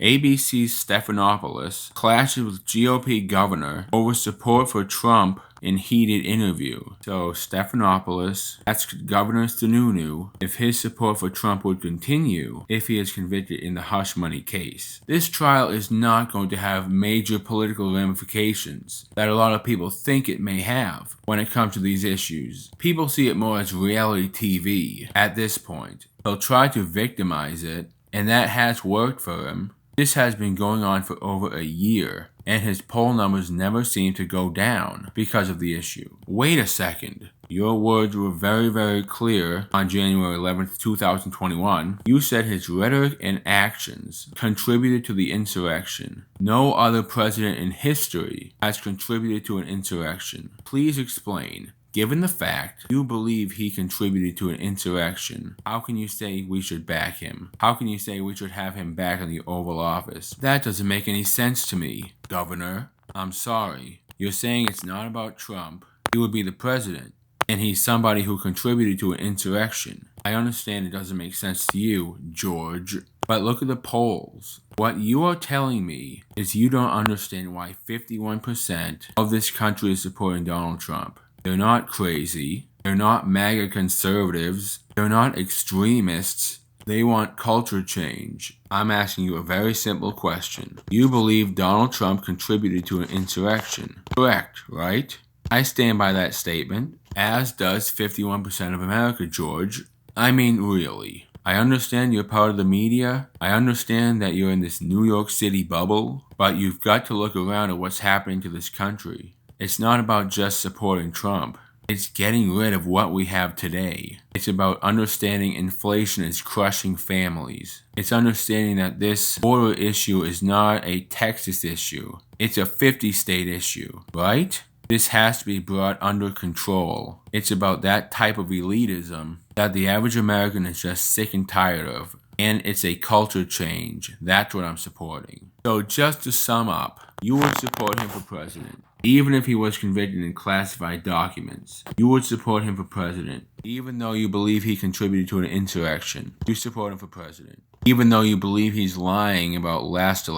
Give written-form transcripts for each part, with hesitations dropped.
ABC's Stephanopoulos clashes with GOP governor over support for Trump in heated interview. So Stephanopoulos asked Governor Sununu if his support for Trump would continue if he is convicted in the hush money case. This trial is not going to have major political ramifications that a lot of people think it may have when it comes to these issues. People see it more as reality TV at this point. They'll try to victimize it, and that has worked for him. This has been going on for over a year, and his poll numbers never seem to go down because of the issue. Wait a second. Your words were very, very clear on January 11th, 2021. You said his rhetoric and actions contributed to the insurrection. No other president in history has contributed to an insurrection. Please explain. Given the fact you believe he contributed to an insurrection, how can you say we should back him? How can you say we should have him back in the Oval Office? That doesn't make any sense to me, Governor. I'm sorry. You're saying it's not about Trump. He would be the president, and he's somebody who contributed to an insurrection. I understand it doesn't make sense to you, George, but look at the polls. What you are telling me is you don't understand why 51% of this country is supporting Donald Trump. They're not crazy. They're not MAGA conservatives. They're not extremists. They want culture change. I'm asking you a very simple question. You believe Donald Trump contributed to an insurrection. Correct, right? I stand by that statement, as does 51% of America, George. I mean, really. I understand you're part of the media. I understand that you're in this New York City bubble, but you've got to look around at what's happening to this country. It's not about just supporting Trump. It's getting rid of what we have today. It's about understanding inflation is crushing families. It's understanding that this border issue is not a Texas issue. It's a 50-state issue, right? This has to be brought under control. It's about that type of elitism that the average American is just sick and tired of. And it's a culture change. That's what I'm supporting. So just to sum up, you would support him for president. Even if he was convicted in classified documents, you would support him for president. Even though you believe he contributed to an insurrection, you support him for president. Even though you believe he's lying about the last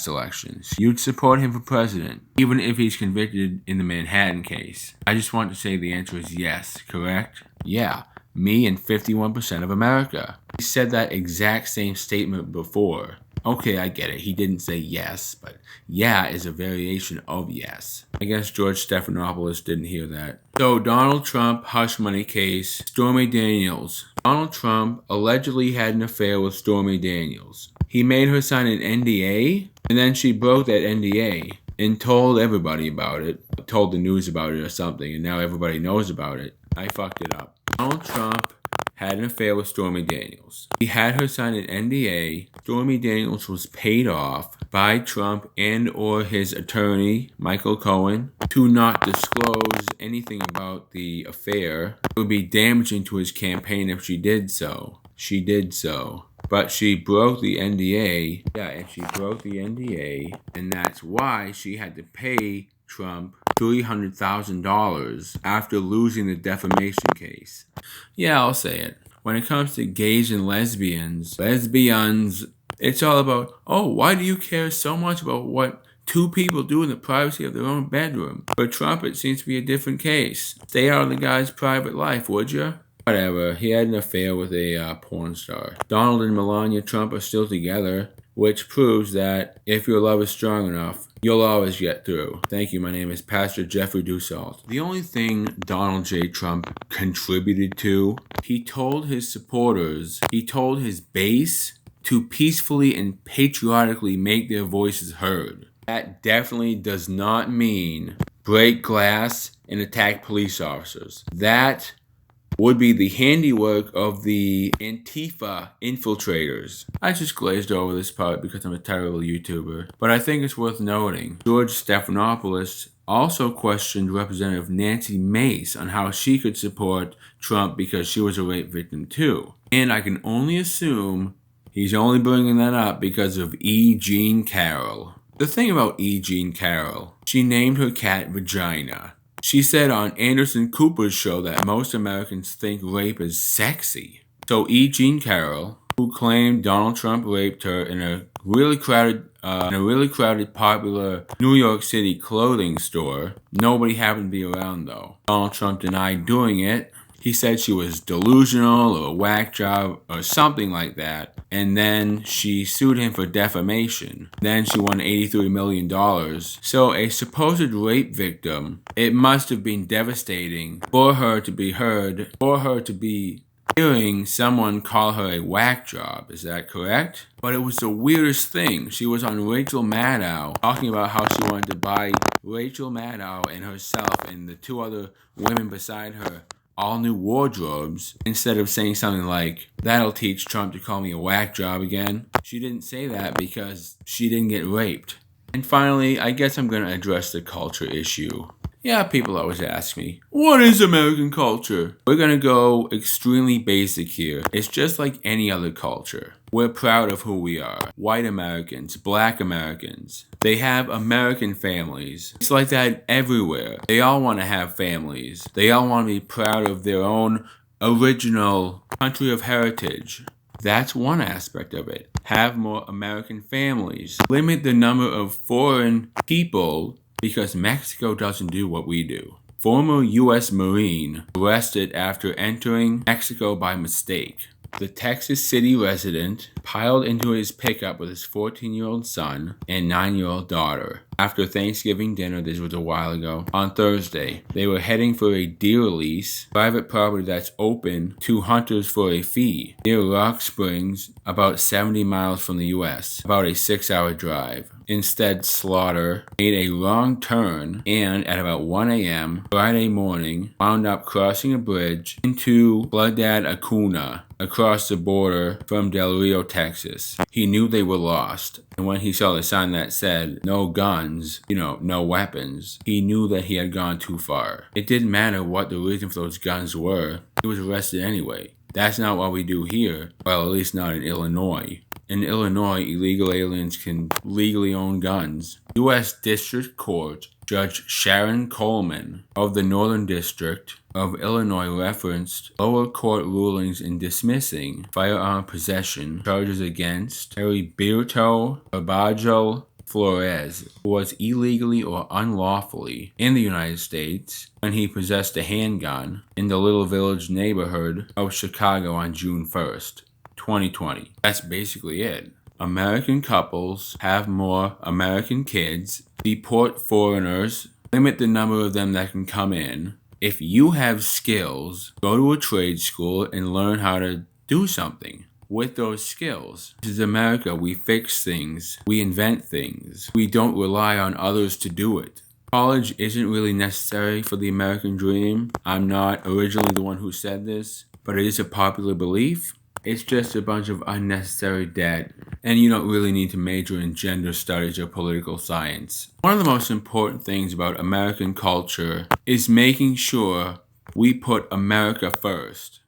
elections, you'd support him for president. Even if he's convicted in the Manhattan case. I just want to say the answer is yes, correct? Yeah. Me and 51% of America. He said that exact same statement before. Okay, I get it. He didn't say yes, but yeah is a variation of yes. I guess George Stephanopoulos didn't hear that. So, Donald Trump, hush money case, Stormy Daniels. Donald Trump allegedly had an affair with Stormy Daniels. He made her sign an NDA, and then she broke that NDA and told everybody about it, told the news about it or something, and now everybody knows about it. I fucked it up. Donald Trump had an affair with Stormy Daniels. He had her sign an NDA. Stormy Daniels was paid off by Trump and or his attorney, Michael Cohen, to not disclose anything about the affair. It would be damaging to his campaign if she did so. She did so. But she broke the NDA. Yeah, and she broke the NDA, and that's why she had to pay Trump $300,000 after losing the defamation case. Yeah, I'll say it. When it comes to gays and lesbians, it's all about, oh, why do you care so much about what two people do in the privacy of their own bedroom? For Trump, it seems to be a different case. Stay out of the guy's private life, would you? Whatever, he had an affair with a porn star. Donald and Melania Trump are still together, which proves that if your love is strong enough, you'll always get through. Thank you. My name is Pastor Jeffrey Dussault. The only thing Donald J. Trump contributed to, he told his supporters, he told his base to peacefully and patriotically make their voices heard. That definitely does not mean break glass and attack police officers. That would be the handiwork of the Antifa infiltrators. I just glazed over this part because I'm a terrible YouTuber, but I think it's worth noting. George Stephanopoulos also questioned Representative Nancy Mace on how she could support Trump because she was a rape victim too. And I can only assume he's only bringing that up because of E. Jean Carroll. The thing about E. Jean Carroll, she named her cat Vagina. She said on Anderson Cooper's show that most Americans think rape is sexy. So E. Jean Carroll who claimed Donald Trump raped her in a really crowded, popular New York City clothing store. Nobody happened to be around though. Donald Trump denied doing it. He said she was delusional or a whack job or something like that. And then she sued him for defamation. Then she won $83 million. So a supposed rape victim, it must have been devastating for her to be heard, for her to be hearing someone call her a whack job. Is that correct? But it was the weirdest thing. She was on Rachel Maddow talking about how she wanted to buy Rachel Maddow and herself and the two other women beside her all new wardrobes, instead of saying something like, "That'll teach Trump to call me a whack job again." She didn't say that because she didn't get raped. And finally, I guess I'm going to address the culture issue. Yeah, people always ask me, what is American culture? We're going to go extremely basic here. It's just like any other culture. We're proud of who we are. White Americans, black Americans. They have American families. It's like that everywhere. They all want to have families. They all want to be proud of their own original country of heritage. That's one aspect of it. Have more American families. Limit the number of foreign people because Mexico doesn't do what we do. Former U.S. Marine arrested after entering Mexico by mistake. The Texas City resident piled into his pickup with his 14-year-old son and 9-year-old daughter. After Thanksgiving dinner, this was a while ago, on Thursday, they were heading for a deer lease, private property that's open to hunters for a fee, near Rock Springs, about 70 miles from the U.S., about a 6-hour drive. Instead, Slaughter made a wrong turn and, at about 1 a.m. Friday morning, wound up crossing a bridge into Ciudad Acuna, across the border from Del Rio, Texas. He knew they were lost, and when he saw the sign that said, "No guns," no weapons, he knew that he had gone too far. It didn't matter what the reason for those guns were, he was arrested anyway. That's not what we do here, well, at least not in Illinois. In Illinois, illegal aliens can legally own guns. U.S. District Court Judge Sharon Coleman of the Northern District of Illinois referenced lower court rulings in dismissing firearm possession charges against Heriberto Barbajo Flores, who was illegally or unlawfully in the United States when he possessed a handgun in the Little Village neighborhood of Chicago on June 1st. 2020. That's basically it. American couples have more American kids, deport foreigners, limit the number of them that can come in. If you have skills, go to a trade school and learn how to do something with those skills. This is America. We fix things. We invent things. We don't rely on others to do it. College isn't really necessary for the American dream. I'm not originally the one who said this, but it is a popular belief. It's just a bunch of unnecessary debt, and you don't really need to major in gender studies or political science. One of the most important things about American culture is making sure we put America first.